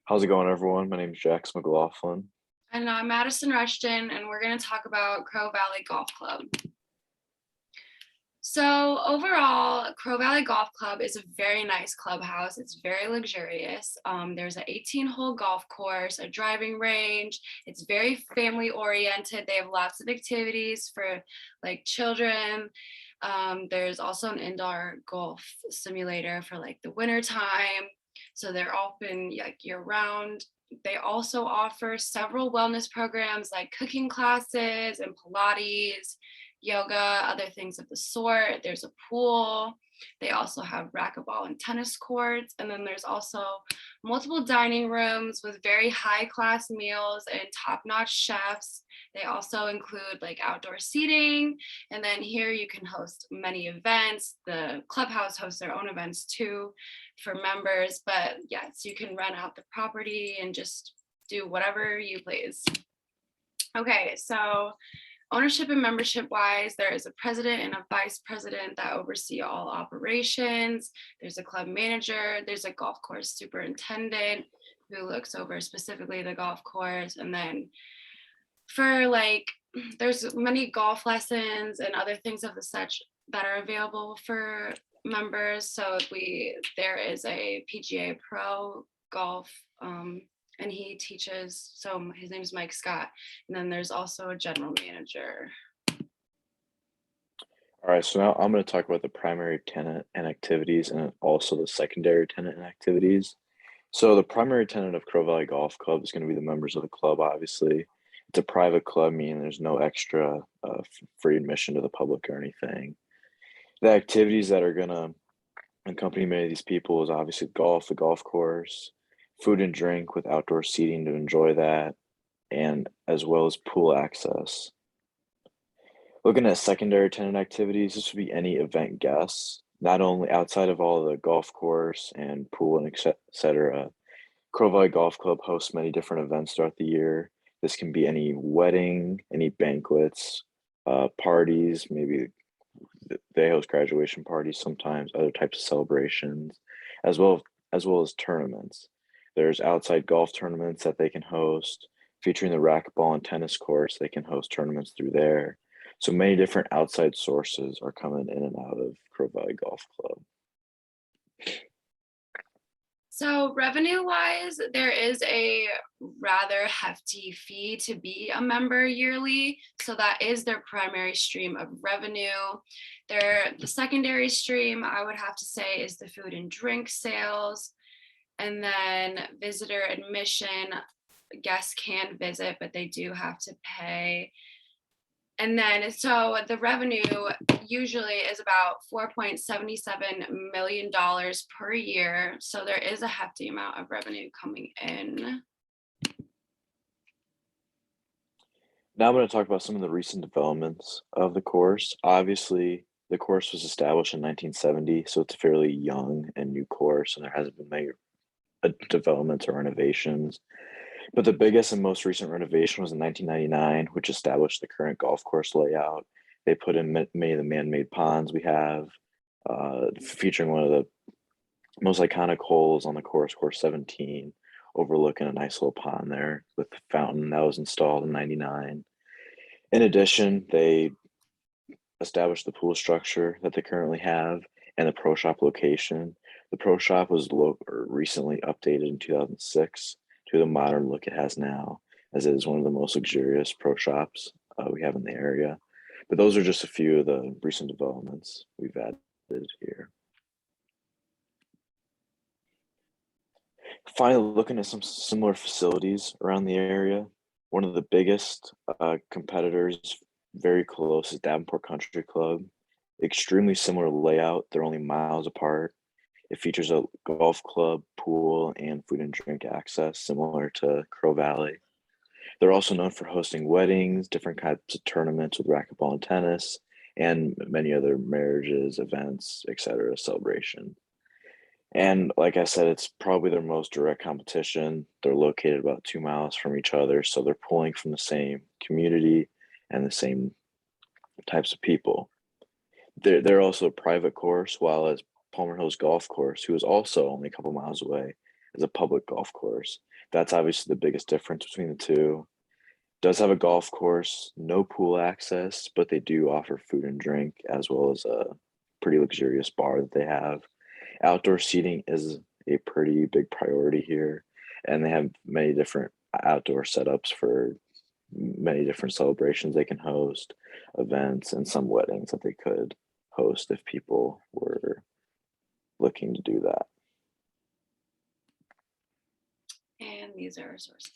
How's it going, everyone? My name is Jax McLaughlin. And I'm Madison Rushton, and we're going to talk about Crow Valley Golf Club. So, overall, Crow Valley Golf Club is a very nice clubhouse. It's very luxurious. There's an 18-hole golf course, a driving range. It's very family oriented. They have lots of activities for like children. There's also an indoor golf simulator for like the winter time. So they're open like year round. They also offer several wellness programs like cooking classes and Pilates, yoga, other things of the sort. There's a pool. They also have racquetball and tennis courts. And then there's also multiple dining rooms with very high class meals and top notch chefs. They also include like outdoor seating. And then here you can host many events. The clubhouse hosts their own events too for members. But yes, you can rent out the property and just do whatever you please. Okay, so ownership and membership wise, there is a president and a vice president that oversee all operations. There's a club manager, there's a golf course superintendent who looks over specifically the golf course. And then for like, there's many golf lessons and other things of the such that are available for members. So there is a PGA Pro golf and he teaches, so his name is Mike Scott. And then there's also a general manager. All right, so now I'm going to talk about the primary tenant and activities and also the secondary tenant and activities. So the primary tenant of Crow Valley Golf Club is going to be the members of the club, obviously. It's a private club, meaning there's no extra free admission to the public or anything. The activities that are going to accompany many of these people is obviously golf, the golf course, food and drink with outdoor seating to enjoy that, and as well as pool access. Looking at secondary tenant activities, this would be any event guests, not only outside of all the golf course and pool and et cetera. Crow Valley Golf Club hosts many different events throughout the year. This can be any wedding, any banquets, parties, maybe they host graduation parties sometimes, other types of celebrations, as well as tournaments. There's outside golf tournaments that they can host, featuring the racquetball and tennis courts. They can host tournaments through there. So many different outside sources are coming in and out of Crow Valley Golf Club. So revenue wise, there is a rather hefty fee to be a member yearly. So that is their primary stream of revenue. The secondary stream, I would have to say, is the food and drink sales. And then visitor admission, guests can visit, but they do have to pay. And then, so the revenue usually is about $4.77 million per year. So there is a hefty amount of revenue coming in. Now I'm going to talk about some of the recent developments of the course. Obviously, the course was established in 1970, so it's a fairly young and new course, and there hasn't been many developments or renovations. But the biggest and most recent renovation was in 1999, which established the current golf course layout. They put in many of the man-made ponds we have, featuring one of the most iconic holes on the course, course 17, overlooking a nice little pond there with the fountain that was installed in 99. In addition, they established the pool structure that they currently have and the pro shop location. The pro shop was recently updated in 2006 to the modern look it has now, as it is one of the most luxurious pro shops we have in the area. But those are just a few of the recent developments we've added here. Finally, looking at some similar facilities around the area, one of the biggest competitors, very close, is Davenport Country Club. Extremely similar layout, they're only miles apart. It features a golf club, pool, and food and drink access, similar to Crow Valley. They're also known for hosting weddings, different types of tournaments with racquetball and tennis, and many other marriages, events, etc., celebration. And like I said, it's probably their most direct competition. They're located about 2 miles from each other, so they're pulling from the same community and the same types of people. They're also a private course, while as Palmer Hills Golf Course, who is also only a couple miles away, is a public golf course. That's obviously the biggest difference between the two. Does have a golf course, no pool access, but they do offer food and drink as well as a pretty luxurious bar that they have. Outdoor seating is a pretty big priority here, and they have many different outdoor setups for many different celebrations they can host, events, and some weddings that they could host if people were looking to do that. And these are our sources.